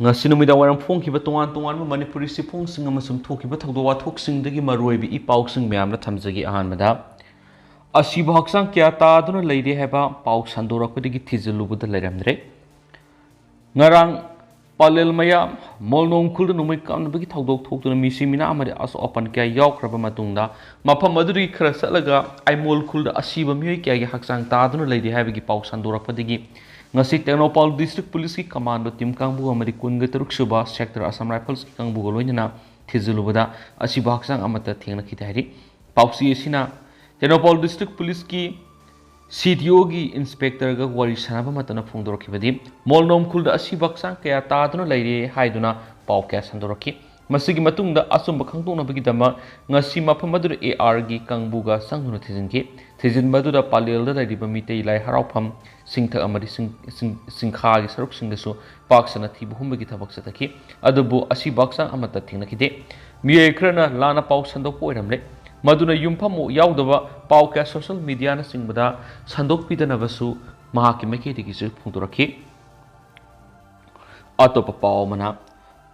ngasi numida waram phongkiba tongan tongan ma manipuri sifong sing amasum thokiba thogdo wathok dagi maroibi i pauk sing myamna thamjagi ahanmada Ashiba Hakchang kya Taduna Leire heba pau sandorakpa dagi Thijillubada Leiramdre ngarang palel mayam molnom khulda numai kamna bagi thogdok thoktuna misi mina amari aso open kya yaukraba matungda mafam maduri khara salaga ai mol khulda Ashiba myoi kya gi Hakchang Taduna Leire heba gi pau sandorakpa dagi ngasi Technopal District Police ki commando team kangbu amari kunga taruk suba sector Assam Rifles ki kangbu loinana Thijillubada Ashiba Hakchang amata thengna khitari pausi asina Technopal District Police ki CDO gi inspector ga wari sanaba matana phongdorkhibadi molnom khulda Ashiba Hakchang kaya Taduna Leire haiduna pau kya sandoraki masigi matungda asumba khangtona bagi dama ngasi mafam adur AR gi kangbuga sangduna thijinki thijinbadura palel da riba mitei lai haraufam singtha amari singkha gi saruk singdasu paksana thibu humbagi thabak sataki adubu Ashiba Hakchang amata thingna khide miye khrana lana pau sandok poiramle maduna yumpham yaudaba pau kya social media na singbada sandok pidanabasu mahaki meke digisu phungdorakhi atopa pau mana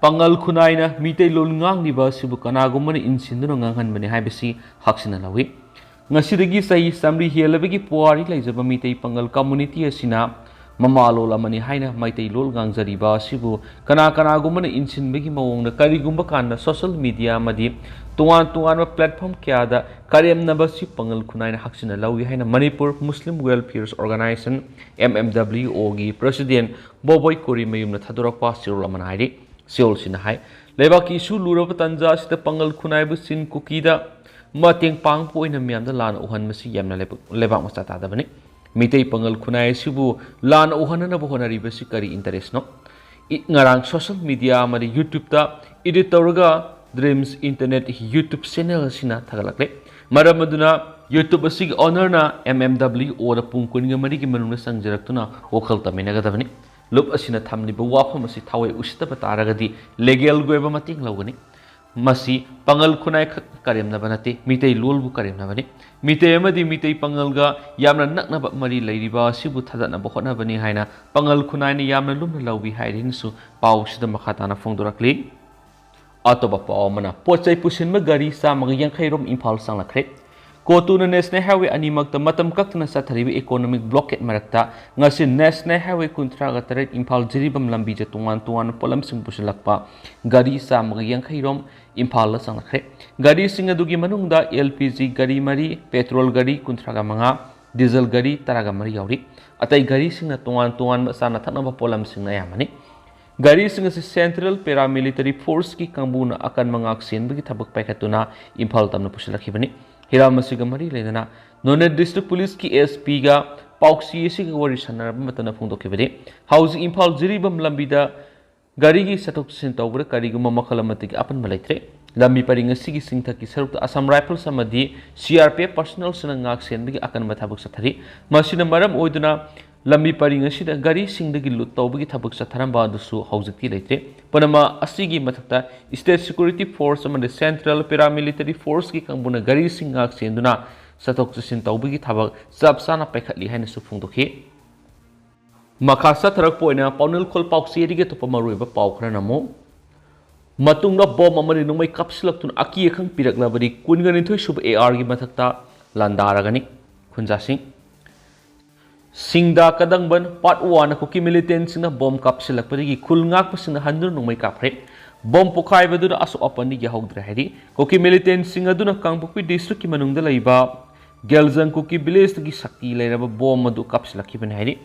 pangal khunaina mitei lol ngangliba sibu kanagumani insinduna nganghanbani haibasi haksina lawi ngasidagi sahi samri helabagi puari laijaba mitei pangal community asina mamalo lamani haina maitai lol gangjariba sibu kanagumani insinbagi mawongna karigumba kanda social media madi tungan platform kya da karemnaba si pangal khunaina haksina lawi haina Manipur Muslim Welfare Organization MMWO gi president Boboy Kori mayumna thadorakpa sirol amana hairi Seoul Sinahai, Lebaki Su Lurava Tanja, the Pangal Kunaibu Sin Kukida, Matting Pang Point and Miam the Lan Ohan Messi Yamna Levak Mastata Davani, Mite Pangal Kunai Sibu, Lan Ohana Bohonari Besikari interest no. It ngarang social media Mari YouTube ta, Editorga, Dreams Internet YouTube channel Sina Tagalakle, Maramaduna, YouTube Sig Honor na MMW or the Punkuning Mariki Manuna Sang Jeraktuna, Okalta Minagadavani. Lup asina thamli ba wafam asi thawai usita pataragadi legal goeba mating lawgani masi pangal khunai karemna banate mitei lolbu karemna bani mitei amadi mitei pangal ga yamna nakna ba mari leiriba sibu thadana ba khona bani haina pangal khunai ni yamna lumna lawbi hairin su pau sida makhatana phongdorakli atoba pau mana pochai pusinma gari sa mag yankhairom imphal sanglakre Kotuna National Highway animak matam kaktuna satharibi economic blockade marakta ngasi National Highway kuntraga taret Imphal jiribam lambi ja tungan polam sing pusilakpa gari sa magyang khairom Imphal la sanglakre gari singa dugi manungda LPG gari mari petrol gari kuntraga manga diesel gari taraga mari yauri atai gari singa tungan masana thanaba polam sing na yamani gari singa si Central Paramilitary Force ki kambuna akan mangak sin bagi thabak paikatuna Imphal tamna pusilakhibani Hiramasiga Mari Lena, None District Police ki SP ga Pauxi Sig Wari Sanar Matana Fundo Kibede, Housing Imphal Jiribam Lambida, Garigi Satok Sintobra, Kariguma Makalamatic Apan Malatre, Lambi Paringa Sigi Sintaki Served Assam Rifles Samadi, CRP Personal Sanangak Senbig Akan Matabuk Satari, Masina Maram Oiduna, Lambi Paringa Sida Gari Sing the Gilut Tobigi Tabuk Sataramba Dusu Housing Tilate, Panama Asigi Matata, State Security Force among the Central Paramilitary Force ki Kambuna Gari Singak Senduna, Satok Sin Tobigi Tabak, Zabsana Pekatli Hanis Fundoki. Makasa Tarakpoina, Ponel Kol Pauxi to Pomaruba Paukranamo. Matunga bomb amari no may capsule to Aki Kang Pirak Labadi, Kungan into Shub AR Matata, Landaragani, Kunjasing. Singda kadangban part 1 ko ki militants na bomb capsule pagi kulngak pasina handur no may kapre bomb pokai bedu aso apani ya hogdra hedi ko ki militants singa duna kangpukpi district ki manungda laiba gelzang ko ki village gi sakti lairaba bomb madu capsule ki ban hedi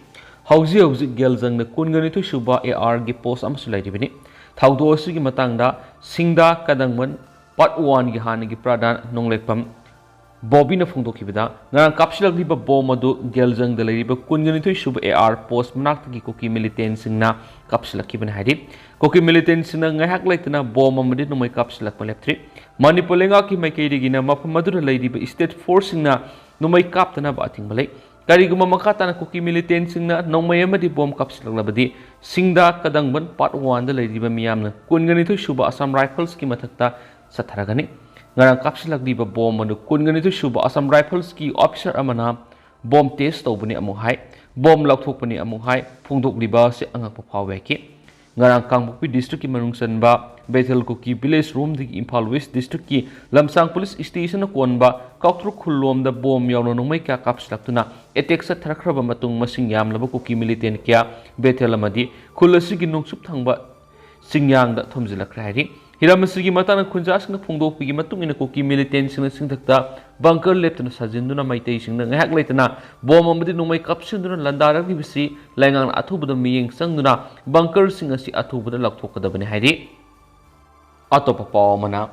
hauji gelzang na kungani to shuba AR gi post amsu lairibini thaudo su gi matangda singda kadangban part 1 gi hani gi pradan nonglekpam Bobby na fungdo kibida ngarang kapsila riba bom adu geljang de riba kungani to shub AR post manak gi koki militant singna kapsila kiban hadi koki militant singna ngahak laitna bom amadi no mai kapsila paleptri manipulenga ki mai kei digina mapamadur riba state force singna no mai kaptana ba ating balai kariguma makata na koki militant singna no mai amadi bom kapsila labadi singda kadangban part 1 de riba miyamna kungani to shuba Assam Rifles ki mathakta satharagani ngarang kapsilak di ba bom anu kungani to shuba Assam Rifles ki officer amana bom test to bani among hai bom lauk thok pani among hai phungdok liba se angak pa phawe ki ngarang Kangpokpi district ki manung sanba Bethel Kuki village room di Imphal West district ki Lamsang police station na konba Kautru Khulom da bom yawno nungmai ka kapslaktuna attack sa tharakraba matung masing yamlaba Kuki militant kya Bethel amadi khulasi gi nungsup thangba singyang da thomjilakra hari Hiramasi matana khunjas na phungdok pigi matung ina Kuki militant sing singthakta bunker leptana sajinduna maitei sing na ngahak leitana bom amadi nungmai kapsinduna landarak bi bisi laingang athubada miyeng sangduna bunker sing asi athubada lakthokadabani hari Atopa Pawmana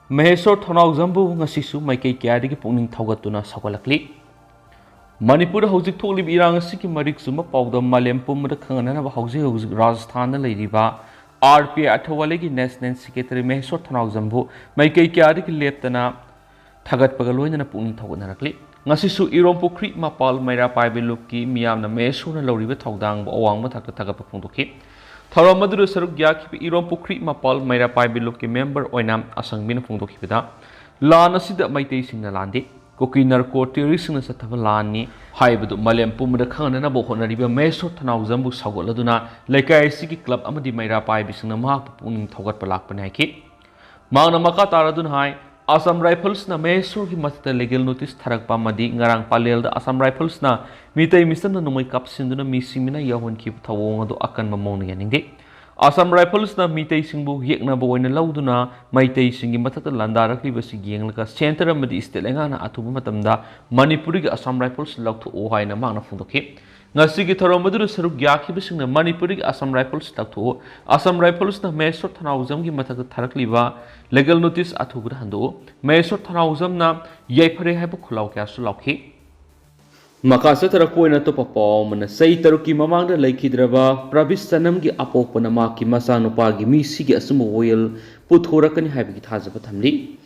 Mahesor Thonau Zambu ngasisu maikei kyadagi pungning thaugatuna sagalakli Manipur hojik thokli irang asiki marik suma pawda malem pumda khangana ba hojik Rajasthan na leiriba RP athawalegi National Secretary Mahesor Thonau Zambu maikei kyadagi leptana thagat pagaloina pungning thaugatnarakli ngasisu Irom Pokri Mapal Maira Paibilupki miyamna Mahesor na loriba thaudang ba awang ma thakta thagat pungdokhi Tharamaduru Saruk Yaki Irom Pokri Mapal Maira Paibiluk ki member Oinam Asang Bin Fungdokibida Lan Asida Maitei Singna Landi Koki Narco Terrorist na Satava Lani Haibadu Malem Pumada Khana Bohonariba Meso Tanau Zambu Sagoladuna Lekai Siki Club Amadi Maira Paibisina Mahapuning Togat Palak Panaki Magna Makataradun Hai Assam Rifles na Mahesor ki matata legal notice tharakpa madi ngarang palel da Assam Rifles na mitai misan na numai kapsinduna misimina yahon ki thawong ado akan mamong ningde Assam Rifles na mitai singbu yekna boina lauduna maitai singi matata landarak li basi genglaka center amadi istelenga na atuba matamda Manipuri ki Assam Rifles lakthu o haina magna phungdokhi Ngasigi Tharamaduru Saruk Yaki Bising Manipuri Assam Rifles Taktu Assam Rifles na Mahesor Thanauzam ki mathak tharakliba legal notice athubra hando Mahesor Thanauzam na yaipare haibu khulau kya su laukhi Makasa tarakoina to papaw mana sai taruki mamangda laikhidraba Pravis Sanam ki apopana ma ki masanupa gi mi sigi asum oil puthorakani haibigi thajaba thamli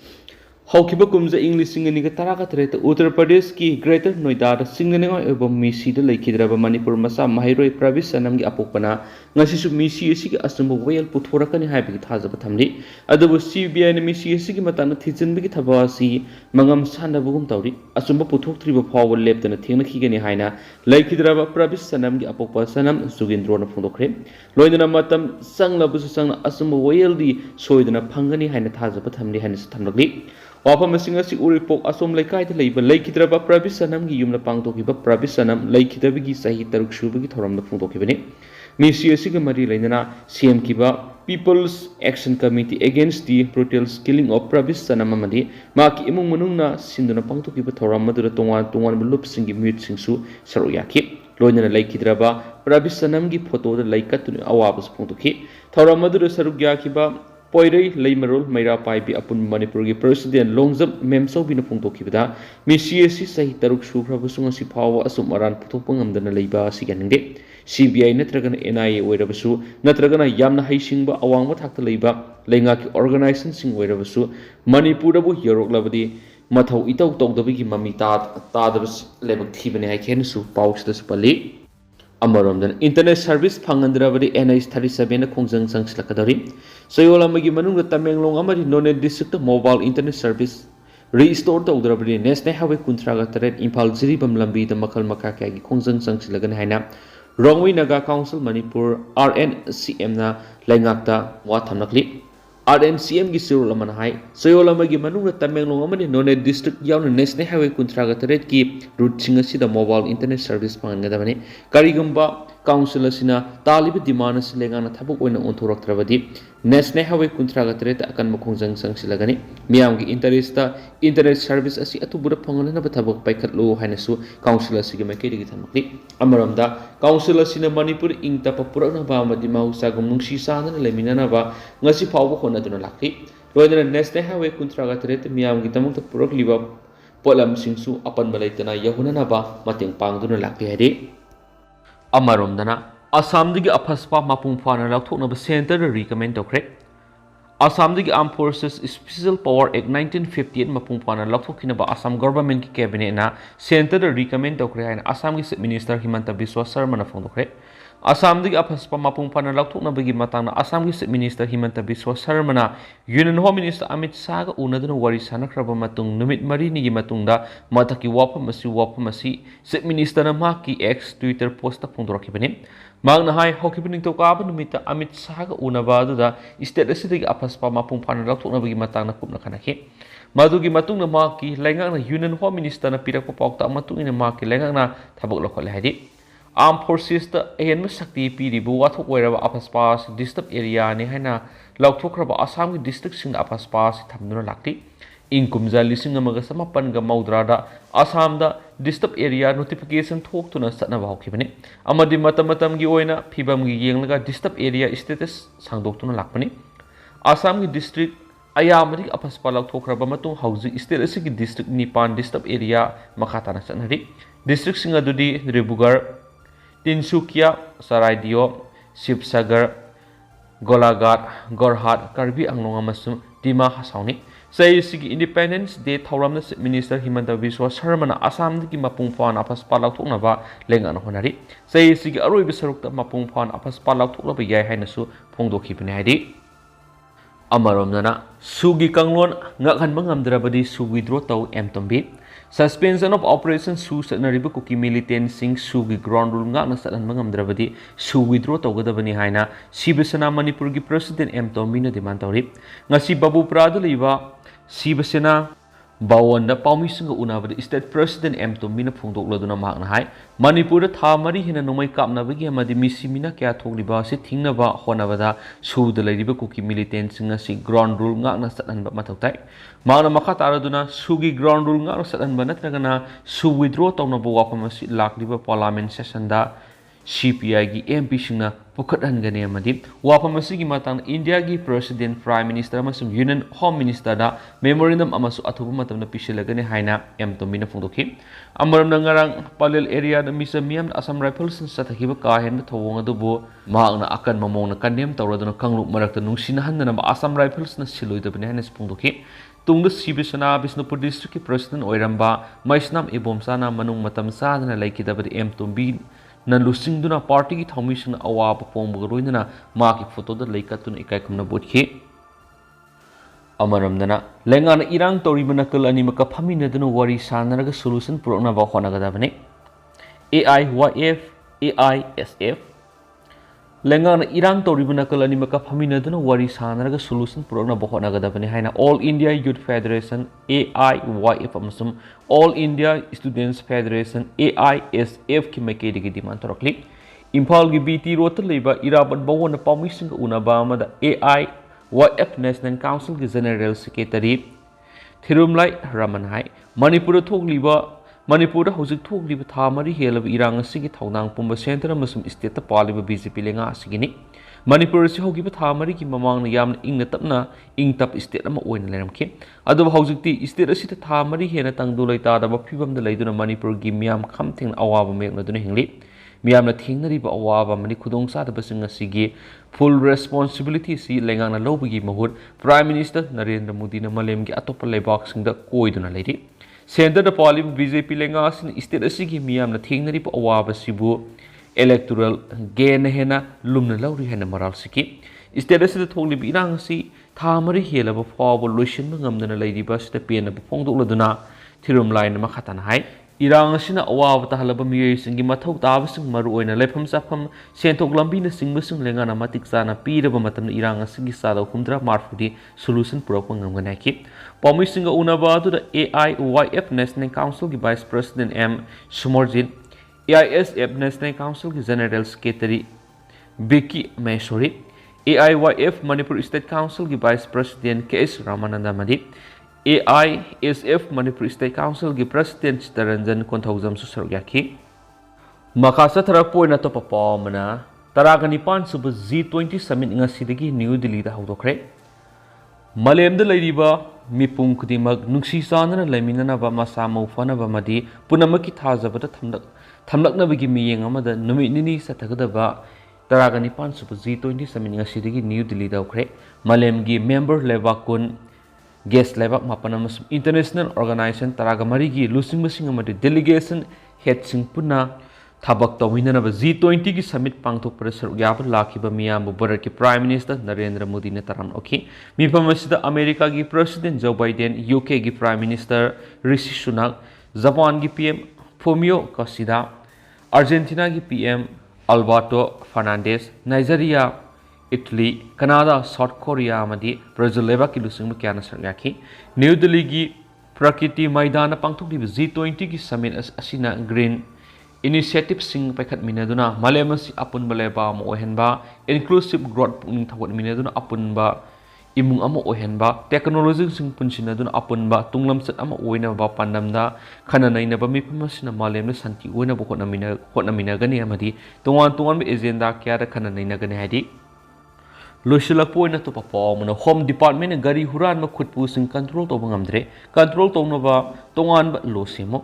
Hawkiba kumza English singani ka taraka tareta Uttar Pradesh ki Greater Noida da singani nga eba misi da laikhidraba Manipur masa mahiroi Pravis Sanam ki apopana ngasisu misi asigi asumbu wayal puthorakani haibigi thajaba thamli adabu CBI na misi asigi matana thijinbigi thabasi mangam sanabugum tawri asumbu puthoktriba phawa leptana thengna khigani haina laikhidraba Pravis Sanam ki apopa Sanam Sugindro na phungdokre loidana matam sanglabusu sangna asumbu wayal di soidana phangani haina thajaba thamli haina thamlakli Wafam Singasi Uripok Asom Laikai to labor Laikitraba Pravisanam Yumna Pangtokiba Pravisanam Laikitabigi Sahi Tarukshubigi Thoram the Funtokibani. Missy Sigamari Lena CM Kiba People's Action Committee against the brutal killing of Pravisanamadi Maki Imung Mununa Sinduna Pangtokiba Thoram Madura Tongan Lup Singi Mute Singsu Saruyaki. Loina Laikidraba Pravisanamgi photo the Laikatun Awabas Puntoki. Thoram Madura Sarugiakiba Poirei Leimarol Maira Paibi upon Manipur President Longzam Memso Bina Punktokibda, Missiesi Sahi Taruk Suprabusung Sipawa Asumaran Putopangam than a Leba Siganinde, CBI Netragan NIA Wedabasu, Natragana Yamna Haishingba Awang Watak Leba, Langaki Organizing Sing Wedabasu, Manipurabu Yorok Lavadi, Matau Ito Tok the Bigi Mamita, Tadabas Lebak Tibane Kensu, Pauks the Spali. Amaramdan Internet Service Pangandravari NIS 37 Kongjang Sangslakadari. Soyolamagi Manunga Tamenglong Amari None District Mobile Internet Service Restore the Udrabri Nesne Hawe Kuntraga Taret Impal Ziribam Lambi the Makal Makaki Kongjang Sangslagan Haina Rongwi Naga Council Manipur RNCM na Langakta Watamnakli RNCM gi sirul aman hai soyola gi manunga tamenglong amani none district yauna national highway kuntraga taret ki route singa sida mobile internet service panga dabani karigamba council asina talibi demand silengana thabuk oina onthorak trabadi national highway kuntraga taret akan makhongjang sangsilagani miyam gi internet service asi atubura phangana na thabuk paikhatlo hainasu council asigi maikeri gi thamakli amaramda council asina manipur ingta papurakna ba amadi mausa gumnungsi sana leminana ba ngasi phaw Aduna Laki, Royal National Highway Kuntraga Tret, Miam Gitamuk Purok Liva, Polam Singsu, upon Malaytana, Yahunanaba, Mating Pangduna Laki Hedi Amarum Dana, Assam Dig Apaspa Mapung Fana Lautona Center recommend Okre Assam Dig Armed Forces Special Power Act 1958 Mapung Fana Lautokinaba Assam Government Cabinet na Center recommend Okre and Assam Minister Himanta Biswa Sarmana Fondokre. Assam dig apaspa mapung pana lautuk na bagi matang na Assam gi Minister Himanta Biswa Sarmana Union Home Minister Amit Shah ga una dun wari sanakraba matung numit mari ni gi matungda mataki wapam masi Minister na maki X Twitter post ta pungdoraki bani ꯃꯍꯥꯛꯅ ꯍꯥꯏ ꯍꯧꯈꯤꯕ ꯅꯤꯡꯊꯧꯀꯥꯕ ꯅꯨꯃꯤꯠꯇ ꯑꯃꯤꯠ ꯁꯥꯍꯒ ꯎꯅꯕ ꯑꯗꯨꯗ state ꯑꯁꯤꯗꯒꯤ ꯑꯐꯁꯄꯥ ꯃꯄꯨꯡ ꯐꯥꯅ ꯂꯧꯊꯣꯛꯅꯕꯒꯤ ꯃꯇꯥꯡꯗ ꯀꯨꯞꯅ ꯈꯟꯅꯈꯤ ꯃꯗꯨꯒꯤ ꯃꯇꯨꯡꯗ ꯃꯍꯥꯛꯀꯤ ꯂꯩꯉꯥꯛꯅ ꯌꯨꯅꯤꯌꯟ ꯍꯣꯝ ꯃꯤꯅꯤꯁꯇꯔꯅ ꯄꯤꯔꯛꯄ ꯄꯥꯎꯇꯥꯛ ꯃꯇꯨꯡ ꯏꯟꯅ ꯃꯍꯥꯛꯀꯤ ꯂꯩꯉꯥꯛꯅ ꯊꯕꯛ ꯂꯧꯈꯠꯂꯦ ꯍꯥꯏꯗꯤ आर्म फोर्सेस अहेंब शक्ति पीरीब वाथोक अफस्पा डिस्टर्ब एरिया है लौथोख्रब आसाम की डिस्ट्रिक्ट अफस्पा थमदुना लाक्ति इंग कुमजा लिसिंग मपनग मौद्राद आसाम डिस्टर्ब एरिया नोटिफिकेशन थोक्तुना चटनब हौखिबने अमदि मतम मतमगी ओइना फिबमगी येंगलगा डिस्टर्ब एरिया स्टेटस सांदोक्तुना लाक्पने आसाम की डिस्ट्रिक्ट अयामदि अफस्पा लौथोख्रब मतुंग हौजिक स्टेट असि डिस्ट्रिक्ट निपान डिस्टर्ब एरिया मखाताना चटनरि डिस्ट्रिक्ट सिंग अदुदि रिबुगर तिनसुकिया सराइदियो शिवसागर गोलाघाट गोरहाट कार्बी आंगलों अमसुंग दिमा हासाउनी सैसिगी इंडिपेंडेंस डे थौरामना चीफ मिनिस्टर हिमंत बिस्वा शर्माना आसाम की मपुंग फान अफस्पा लौथोकनबा लेंगाना होनारि सैसिगी अरोइब सरुकता मपुंग फान अफस्पा लौथोकनबा याय हाइनसु फोंदोखिबने हाइदि अमरोमदना Swiggy कंगलोन ngakhanba ngamdrabadi su withdraw tau emtombi suspension of operation su satnariba kuki militant sing su gi ground rule ngakna satnba ngamdrabadi su withdraw tawgadabani haina Shivasena Manipur gi president emtombi na demand tawri ngasi babu pradu leiba Shivasena Bawanda Paumisung Unabadi state president emtombi na phungdokladuna makna hai Manipur tha mari hina nomai kapnabagi amadi misimina kya thokliba se thingnaba honabada su de leiriba kuki militant singa si ground rule ngakna satnba mathautai makna makha taraduna sugi ground rule ngakna satnba natragana su withdraw tawnaba wafam si lakliba parliament session da CPI की MP सिंगना पुखटहनगने अमदि वाफम असिगी मतंग India की president prime minister अमसुंग union home minister दा मेमोरेंडम अमसु अथुब मतमना पिसिलगने हाइना एमतोमिना फोंदोखि अमरम नंगारंग पालेल एरिया द मिसमियम असम राइफल्स सथखिबा काहेन थवोंग अदुबो मागना अकन ममोंग कन्डेम तौरदुना कंगलुक मरक्ता नुंसिना हनना असम राइफल्स न सिलोइदबने हाइना फोंदोखि तुंग शिवसेना बिष्णुपुर डिस्ट्रिक्ट की प्रेसिडेंट ओइरंबा मैसनाम इबोमसाना मनुंग मतम सादना लाइकिदबदि एमतोम्बी नलुसिंगदुना पार्टी की थौमिसन अवाब पोंबगरोइनना माकी फोटोदा लेकतुन इकाइकुमना बोटखि अमरमदना लेंगाना इरांग तौरिबा नकल अनिमका फमिनदुना वरी सानरगा सोल्यूशन पुरकनाबा होनागदाबने AIYF AISF लेंगाना इरांग तौरिबा नकल अनिमका फमिनदुना वरी सानरगा सोल्यूशन पुरकनाबा होनागदाबने हाइना all India youth federation AIYF अमसुम all India students federation AISF की मैकेदगी डिमांड तौरक्ली इम्फाल की BT रोड लेबा इराबत बवोन पाउमिसिंग उनाबा अमदा AIYF नेशनल काउंसिल की जनरल सेक्रेटरी थिरुमलाई रमन हाई मणिपुर थोकलिबा मणिपुर हौजिक थोकलिबा था मरी हेलब इरांग असिगी थौनांग पुंबा सेंटर अमसुम स्टेट पालिबा BJP लेंगा असिगिनी मणिपुर से होगी था मरी की ममांग यामन इंग तपना इंग तप स्टेट अमा ओइन लेरमखि अदब हौजिकती स्टेट असित था मरी हेना तंगदु लैतादब फिबमद लैदुना मणिपुर की मियाम खमथिंग अवाब मेगनदुना हिंगली मियामना थिंगनरिबा अवाब मनि खुदोंग सादबसिंग असिगी फुल रेस्पॉन्सिबिलिटी सी लेंगाना लौबगी महुर प्राइम मिनिस्टर नरेंद्र मोदी न मलेम की अतोप लेबाकसिंग द कोइदुना लैरि सेंटर द पालिम BJP लेंगा असिन स्टेट असिगी मियामना थिंगनरिबा अवाब सिबु इलेक्टोरल गेन हेना लुमना लौरी हेना मराल सिकी स्टेट असिद थोंलिबि इरांग असि था मरि हेलब फाव लोइसिनबा ngamdana लैरिबा सिदा पेनब फोंदोकलदुना थिरुम लाइन मखाताना हाय इरांग असिना अवाब तहलब मियैसिंगी मथौ ताबसिंग मरु ओइना लेफम साफम सेंथोक लंबिना सिंगबसिंग लेंगाना मतिक चाना पीरब मतम इरांग असिगी सादा हुमद्रा मार्फुदी सोल्यूशन पुरकपा ngamganaiki पमिसिंग उनाबा अदुदा AIYF नेशनल काउंसिल की vice president M Sumarjit AISF national council की जनरल सेक्रेटरी बिकी मैसोरी AIYF मणिपुर स्टेट काउंसिल की वाइस प्रेसिडेंट KS रामानंद मदी AISF मणिपुर स्टेट काउंसिल की प्रेसिडेंट चितरंजन कोंथौजम सुसरग्याखी मखासा थरक पोइना तो पपामना तरागनिपान सुब G20 समिट ngasiदगी न्यू दिल्ली दा हौदोखरे मलेमद लैरिबा मिपुंग खुदिमक नुंसी चानना लैमिननाबा मसा मौफानबा मदी पुनमकी थाजबदा थमलकनबगी मियेंग अमदा नुमित निनी सथगदबा तरागनिपान सुब G20 समिट ngasiदगी न्यू दिल्ली दा हौखरे मलेमगी मेंबर लेबाकुन गेस्ट लेबाक मापन अमसुम इंटरनेशनल ऑर्गेनाइजेशन तरागमरी की लुसिंगबसिंग अमदी डेलीगेशन हेडसिंग पुना थाबक तौमिननबा G20 की समिट पांगथोकपदा सरुक याब लाखिबा मियाम भारत के प्राइम मिनिस्टर नरेंद्र मोदी ने तरान ओखी मिफम असिदा अमेरिका की प्रेसिडेंट जो बाइडेन UK की prime minister Rishi Sunak Japan की PM फुमियो कशिदा अर्जेंटीना की PM Alberto Fernandez Nigeria Italy Canada South Korea Brazil लेबाकी लुसिंग क्या सरयाखी न्यू दिल्ली की प्रकृति मैदान पांथोक्लिबा G20 की समिट असिना ग्रीन इनिशिएटिव सिंग पैखटमिनदुना मालेम अपुनबा लेबा अमा ओहेनबा इंक्लूसिव ग्रोथ पुनिंग थगटमिनदुना अपुनबा इमुंग अमा ओहेनबा टेक्नोलॉजी सिंग पुनसिनदुना अपुनबा तुंगलमसत अमा ओइनबा पांडमदा खननैनबा मिफमसिना मालेम शांति ओइनबा होटनमिनगनि अमदि तोंगान तोंगान एजेंडा क्या खननैनगनि हादि लोइसिलकपोइना तो पापामना होम डिपार्टमेंट गाड़ी हुरान खुदपुसिंग कंट्रोल तौब ngamdre कंट्रोल तौनबा तोंगानबा लो सेमो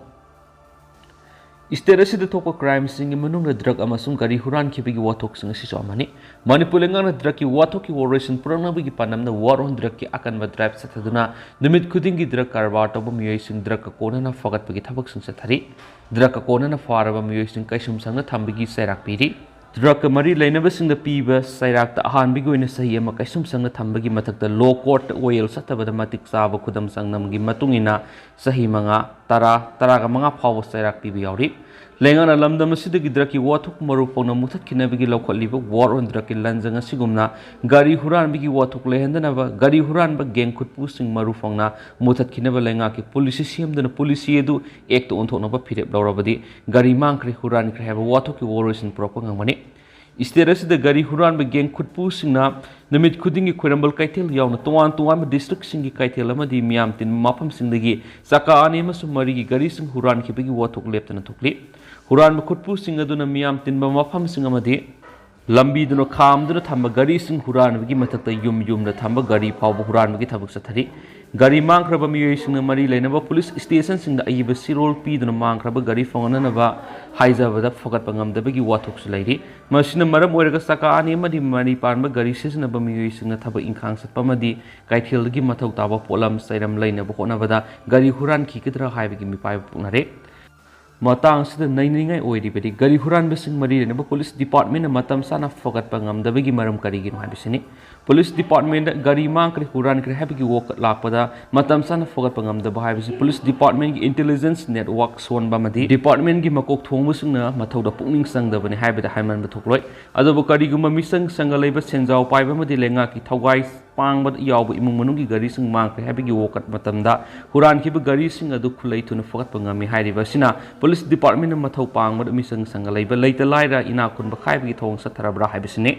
स्टेट असिदा थोप क्राइम सिंग मनुंग ड्रग अमसुंग गाड़ी हुरान खिबिगी वाथोक सिंग सिसो अमनि मणिपुर लेंगांग ड्रग की वाथोक की वॉरेशन पुरंगनबगी पानमना वार ऑन ड्रग की अकनबा ड्राइव सथदुना निमित खुदिंगी ड्रग कारबार तौब मियोय सिंग ड्रग का कोनना फगतबगी थबक सिंग सथरि ड्रग का कोनना फारबा मियोय सिंग कैसुम संग थंबगी सैराक पीरी ड्रग मरी लेनबसिंग पीब सैराक अहानबी सही कैसुम संग थंबगी मथक लो कोर्ट ओयल सतबद मतिक चाब खुदम संगनमगी मतुंगिना सही मंगा तराग मंगा फाव सैराक पीब यावरी लेंगाना लमदम सिदगी ड्रग की वाथुक मरु पौना मुथतखिनबगी लौखलिब वार ऑन ड्रग की लंजंग असिगुमना गाड़ी हुरानबगी वाथुक लेहंदनबा गाड़ी हुरानबा गेंग खुदपुसिंग मरु फौना मुथतखिनब लेंगा की पुलिस सेमदन पुलिस एदु एक तो ओंथोनबा फिरेप लौरबदी गाड़ी मांख्रे हुरानख्रे हैबा वाथुक की वॉरेशन पुरकपा ngamani स्टेट असिदा गाड़ी हुरानबा गेंग खुदपुसिंगना निमित खुदिंगी खोरंबल कैथेल यावना तोवान तोवान डिस्ट्रिक्ट सिंगी कैथेल अमदि मियाम तिन माफम सिंगदगी चका आने मसु मरिगी गाड़ी सिंग हुरान खिबगी वाथुक लेपतना थुकली हुरान खुदपुसिंग अदुना मियाम तिनबा मफम सिंग अमदि लंबीदुना खामदुना थंबा गाड़ी सिंग हुरानबगी मथक्ता युम थंबा गाड़ी फाव हुरानबगी थबक सथरि गाड़ी मांख्रबा मियोयसिंग मरी लेनबा पुलिस स्टेशन सिंग अइबा सिरोल पीदुना मांख्रबा गाड़ी फंगननबा हाइजाबदा फगतपा ngamdabagi wathoksu lairi masina maram oiraga saka ani madi mani panba gari sisinaba miyoyisingna thaba ingkhang satpa madi kaithildagi mathau taba polam sairam lainaba honabada gari huran khikidra haibagi mipai punare matang sida nainringai oiribadi gari huran besing mari renaba police department na matam sana fogatpa ngamdabagi maram karigi no habisini police department gari mangkre huran kre habigi wok lakpada matam sana fogatpa ngamdaba habisi police department gi intelligence network sonba madi department gi makok thongmusungna mathauda pukning sangdabani haibada haiman bathokloi adobo kariguma misang sangalaiba senjau paiba madi lenga ki thawai pangba yawba imung manungi gari sing mangkre habigi wokat matamda huran kiba gari sing adu khulai thuna fogatpa ngami hairiba sina police department mathau pangba misang sangalaiba leita laira ina kun ba khaibigi thong satharabra haibisini